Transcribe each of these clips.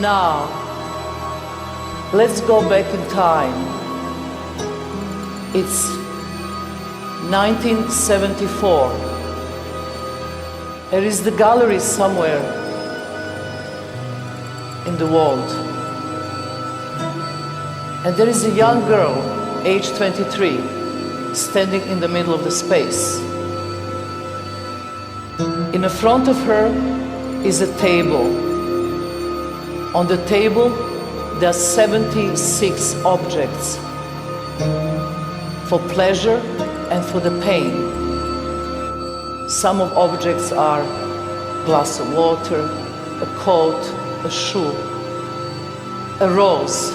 Now, let's go back in time. It's 1974. There is the gallery somewhere in the world. And there is a young girl, age 23, standing in the middle of the space. In the front of her is a table. On the table, there are 76 objects for pleasure and for the pain. Some of objects are a glass of water, a coat, a shoe, a rose,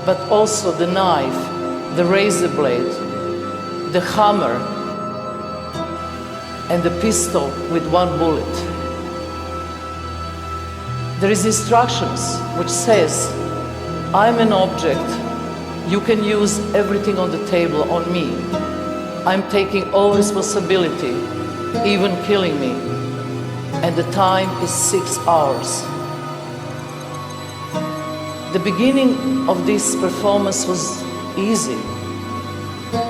but also the knife, the razor blade, the hammer, and the pistol with one bullet. There is instructions which says, I'm an object, you can use everything on the table on me. I'm taking all responsibility, even killing me. And the time is 6 hours. The beginning of this performance was easy.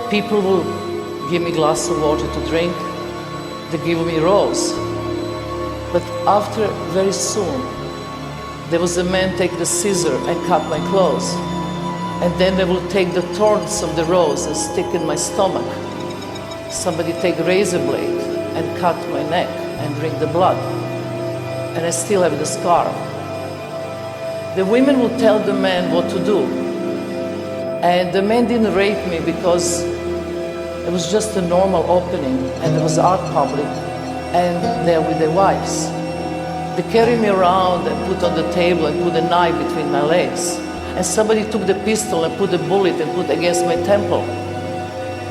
People will give me a glass of water to drink, they give me a rose. But after, very soon, there was a man take the scissor and cut my clothes. And then they will take the thorns of the rose and stick in my stomach. Somebody take a razor blade and cut my neck and drink the blood. And I still have the scar. The women will tell the man what to do. And the men didn't rape me because it was just a normal opening and there was art public and they're with their wives. They carried me around and put on the table and put a knife between my legs. And somebody took the pistol and put a bullet and put against my temple.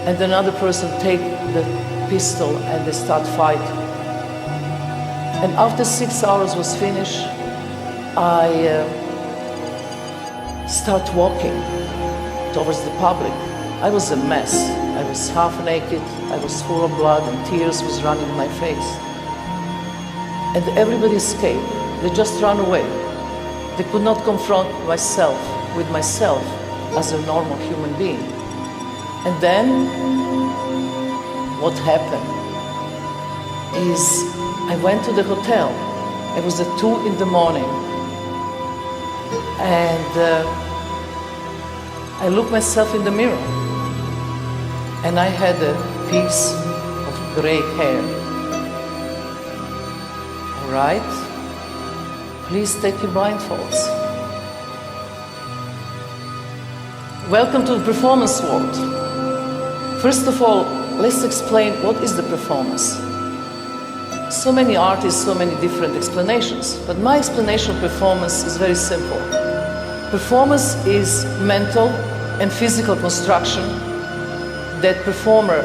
And another person take the pistol and they start fighting. And after 6 hours was finished, I start walking towards the public. I was a mess. I was half naked, I was full of blood and tears was running in my face. And everybody escaped. They just ran away. They could not confront myself with myself as a normal human being. And then, what happened is I went to the hotel. It was at 2 in the morning. And I looked myself in the mirror. And I had a piece of gray hair. All right, please take your blindfolds. Welcome to the performance world. First of all, let's explain what is the performance. So many artists, so many different explanations, but my explanation of performance is very simple. Performance is mental and physical construction that performer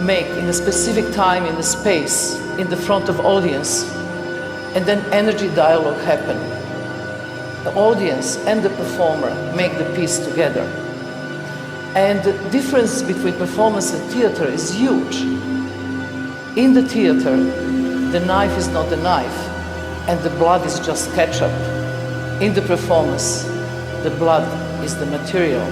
make in a specific time, in a space, in the front of audience, and then energy dialogue happen. The audience and the performer make the piece together. And the difference between performance and theater is huge. In the theater, the knife is not the knife, and the blood is just ketchup. In the performance, the blood is the material,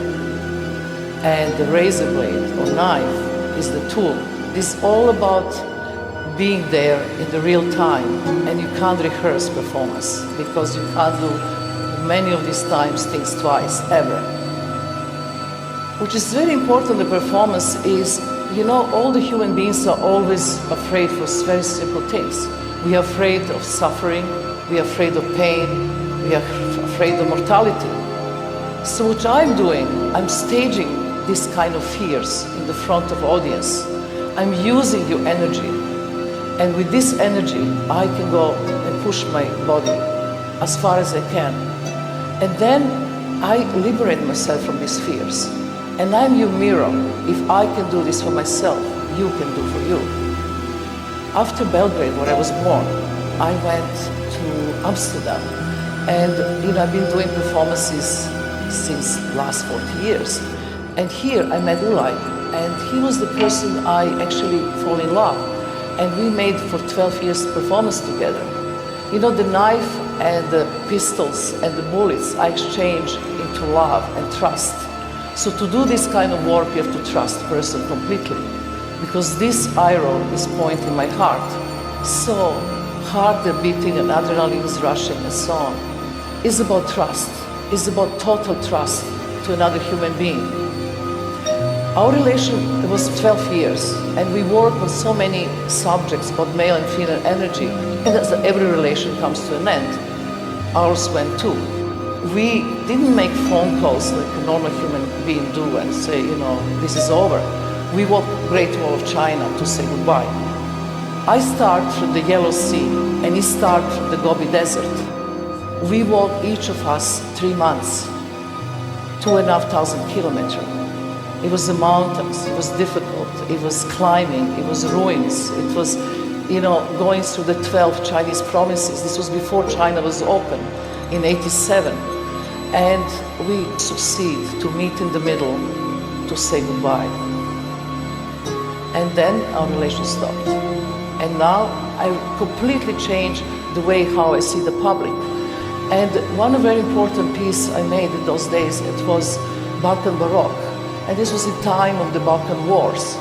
and the razor blade or knife is the tool. This is all about being there in the real time, and you can't rehearse performance because you can't do many of these times things twice, ever. Which is very important, the performance is, you know, all the human beings are always afraid for very simple things. We are afraid of suffering, we are afraid of pain, we are afraid of mortality. So what I'm doing, I'm staging this kind of fears in the front of audience. I'm using your energy. And with this energy, I can go and push my body as far as I can. And then I liberate myself from these fears. And I'm your mirror. If I can do this for myself, you can do for you. After Belgrade, where I was born, I went to Amsterdam. And I've been doing performances since last 40 years. And here I met Ulay, and he was the person I actually fall in love. And we made for 12 years performance together. You know, the knife and the pistols and the bullets I exchange into love and trust. So to do this kind of work, you have to trust the person completely, because this arrow is pointing my heart. So heart is beating and adrenaline is rushing and so on. It's about trust. It's about total trust to another human being. Our relation was 12 years, and we worked on so many subjects about male and female energy, and as every relation comes to an end, ours went too. We didn't make phone calls like a normal human being do and say, you know, this is over. We walked Great Wall of China to say goodbye. I start from the Yellow Sea, and he starts from the Gobi Desert. We walked, each of us, 3 months, 2,500 kilometers. It was the mountains, it was difficult, it was climbing, it was ruins, it was, you know, going through the 12 Chinese provinces. This was before China was open in '87. And we succeed to meet in the middle to say goodbye. And then our relation stopped. And now I completely changed the way how I see the public. And one very important piece I made in those days, it was Balkan Baroque. And this was the time of the Balkan Wars.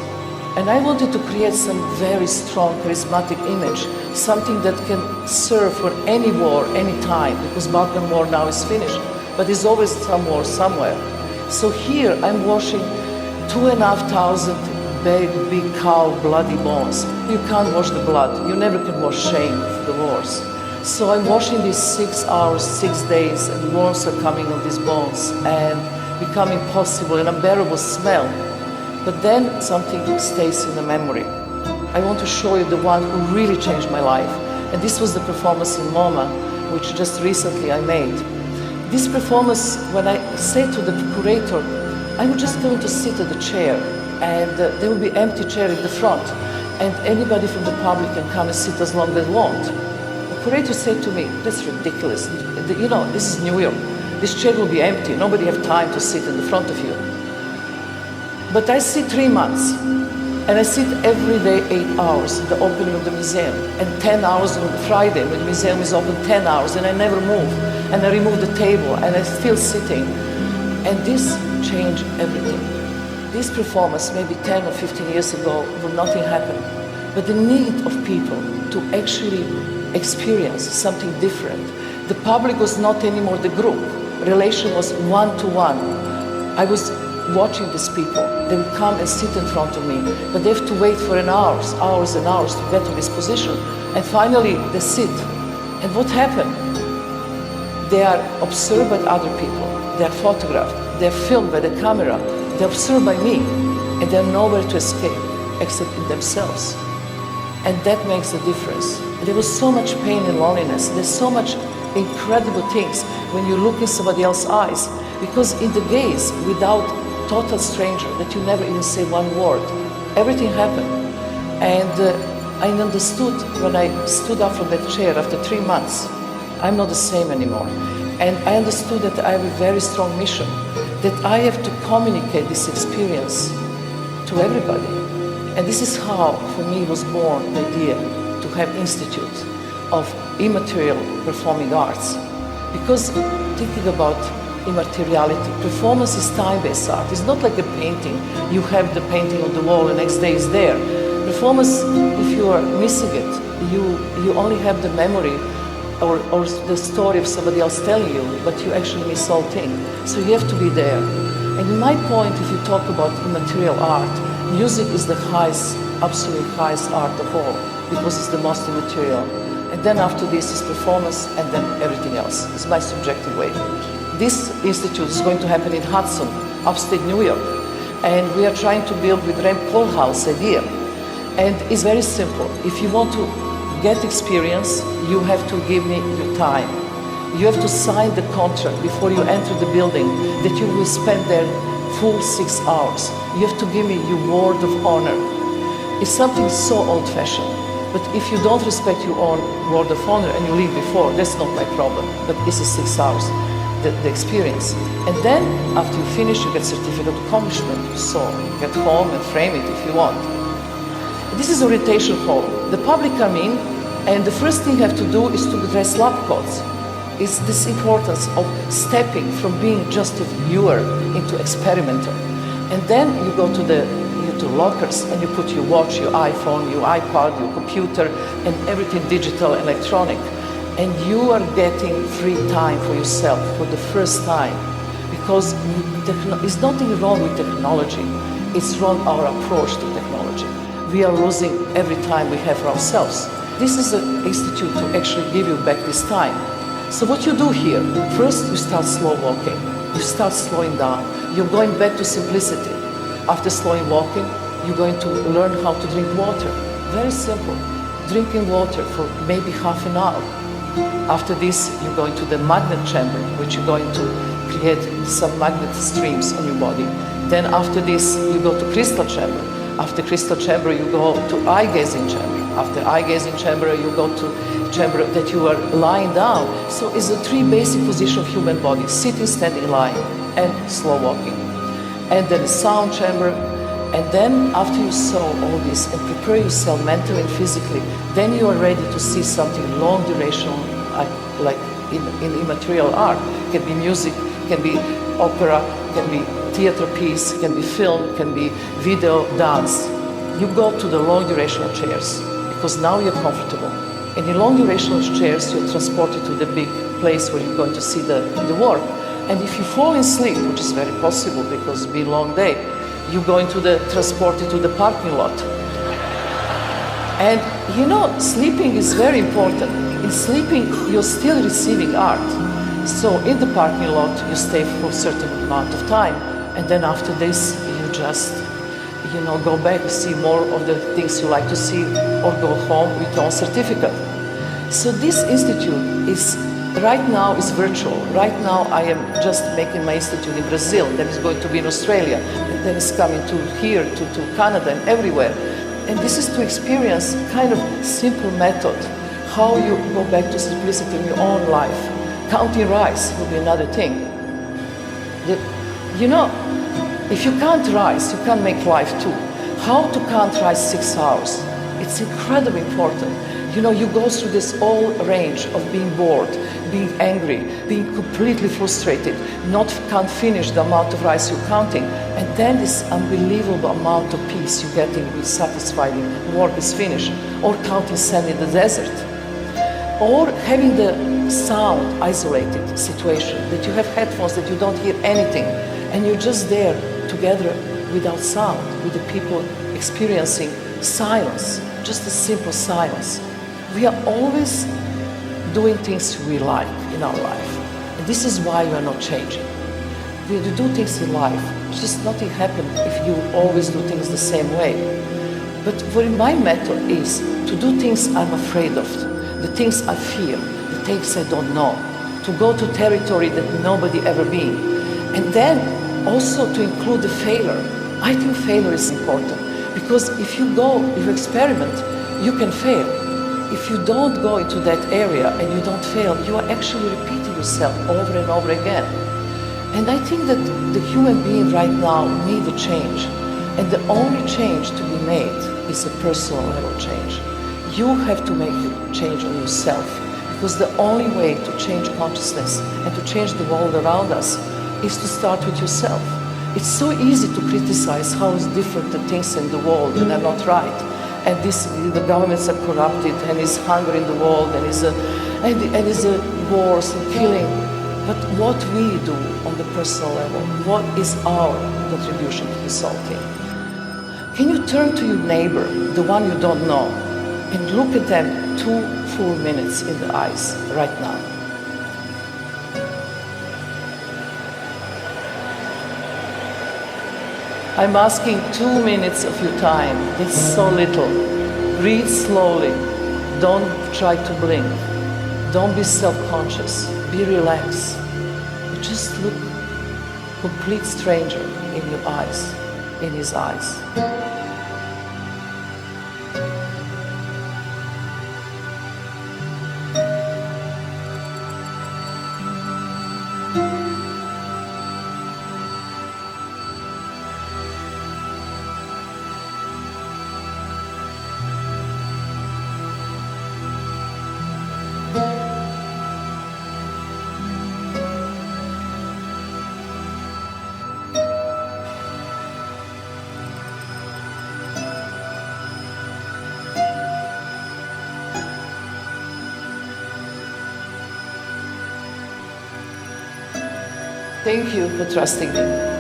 And I wanted to create some very strong, charismatic image, something that can serve for any war, any time, because Balkan War now is finished, but there's always some war somewhere. So here I'm washing 2,500 big cow bloody bones. You can't wash the blood. You never can wash shame of the wars. So I'm washing these 6 hours, 6 days, and worms are coming on these bones and become impossible, an unbearable smell. But then something stays in the memory. I want to show you the one who really changed my life. And this was the performance in MoMA, which just recently I made. This performance, when I say to the curator, I'm just going to sit at the chair, and there will be empty chair in the front, and anybody from the public can come and sit as long as they want. The curator said to me, that's ridiculous. You know, this is New York. This chair will be empty. Nobody have time to sit in the front of you. But I sit 3 months, and I sit every day 8 hours at the opening of the museum, and 10 hours on Friday when the museum is open, 10 hours, and I never move. And I remove the table, and I'm still sitting. And this changed everything. This performance, maybe 10 or 15 years ago, would nothing happen. But the need of people to actually experience something different. The public was not anymore the group. Relation was one-to-one. I was watching these people. They would come and sit in front of me, but they have to wait for hours and hours to get to this position. And finally, they sit. And what happened? They are observed by other people. They are photographed. They are filmed by the camera. They are observed by me. And they are nowhere to escape. except in themselves. And that makes a difference. There was so much pain and loneliness. There's so much incredible things when you look in somebody else's eyes. Because in the gaze, without total stranger, that you never even say one word, everything happened. And I understood when I stood up from that chair after 3 months, I'm not the same anymore. And I understood that I have a very strong mission, that I have to communicate this experience to everybody. And this is how, for me, was born the idea to have Institute of Immaterial Performing Arts. Because thinking about immateriality, performance is time-based art. It's not like a painting. You have the painting on the wall and the next day is there. Performance, if you are missing it, you only have the memory or the story of somebody else telling you, but you actually miss all things. So you have to be there. And in my point, if you talk about immaterial art, music is the highest, absolute highest art of all, because it's the most immaterial. And then after this is performance, and then everything else. It's my subjective way. This institute is going to happen in Hudson, upstate New York. And we are trying to build with Rem Koolhaas idea. And it's very simple. If you want to get experience, you have to give me your time. You have to sign the contract before you enter the building that you will spend there full 6 hours. You have to give me your word of honor. It's something so old-fashioned, but if you don't respect your own word of honor and you leave before, that's not my problem. But this is 6 hours, the experience. And then, after you finish, you get certificate of accomplishment. So get home and frame it if you want. This is orientation hall. The public come in, and the first thing you have to do is to dress lab coats. It's this importance of stepping from being just a viewer into experimenter. And then you go to the lockers and you put your watch, your iPhone, your iPad, your computer, and everything digital, electronic. And you are getting free time for yourself for the first time. Because there's nothing wrong with technology. It's wrong our approach to technology. We are losing every time we have for ourselves. This is an institute to actually give you back this time. So what you do here, first you start slow walking. You start slowing down. You're going back to simplicity. After slowing walking, you're going to learn how to drink water. Very simple. Drinking water for maybe half an hour. After this, you're going to the magnet chamber, which you're going to create some magnet streams on your body. Then after this, you go to crystal chamber. After crystal chamber, you go to eye-gazing chamber. After eye-gazing chamber, you go to chamber that you are lying down. So it's the 3 basic positions of human body: sitting, standing, lying, and slow walking. And then the sound chamber. And then after you saw all this and prepare yourself mentally and physically, then you are ready to see something long duration, like in immaterial art. It can be music, can be opera, can be theater piece, can be film, can be video, dance. You go to the long durational chairs because now you're comfortable. And in long durational chairs, you're transported to the big place where you're going to see the work. And if you fall asleep, which is very possible because it's been a long day, you're going to transported to the parking lot. And you know, sleeping is very important. In sleeping, you're still receiving art. So in the parking lot, you stay for a certain amount of time. And then after this, you just, go back and see more of the things you like to see or go home with your own certificate. So this institute is, right now, is virtual. Right now, I am just making my institute in Brazil, then it's going to be in Australia, and then it's coming to here, to Canada and everywhere. And this is to experience kind of simple method, how you go back to simplicity in your own life. Counting rice will be another thing. If you count rice, you can make life too. How to count rice 6 hours? It's incredibly important. You go through this whole range of being bored, being angry, being completely frustrated, can't finish the amount of rice you're counting, and then this unbelievable amount of peace you're getting with satisfying work is finished, or counting sand in the desert, or having the sound isolated situation, that you have headphones that you don't hear anything, and you're just there together without sound, with the people experiencing silence, just a simple silence. We are always doing things we like in our life. And this is why we are not changing. We do things in life, just nothing happens if you always do things the same way. But what my method is to do things I'm afraid of, the things I fear, the things I don't know, to go to territory that nobody ever been. And then also to include the failure. I think failure is important because if you experiment, you can fail. If you don't go into that area and you don't fail, you are actually repeating yourself over and over again. And I think that the human being right now need a change. And the only change to be made is a personal level change. You have to make a change on yourself, because the only way to change consciousness and to change the world around us is to start with yourself. It's so easy to criticize how is different the things in the world and are not right. And the governments are corrupted, and there's hunger in the world, and there's wars and killing. But what we do on the personal level, what is our contribution to this whole thing? Can you turn to your neighbor, the one you don't know, and look at them 2 full minutes in the eyes right now? I'm asking 2 minutes of your time. It's so little. Breathe slowly. Don't try to blink. Don't be self-conscious. Be relaxed. Just look complete stranger in your eyes, in his eyes. Thank you for trusting me.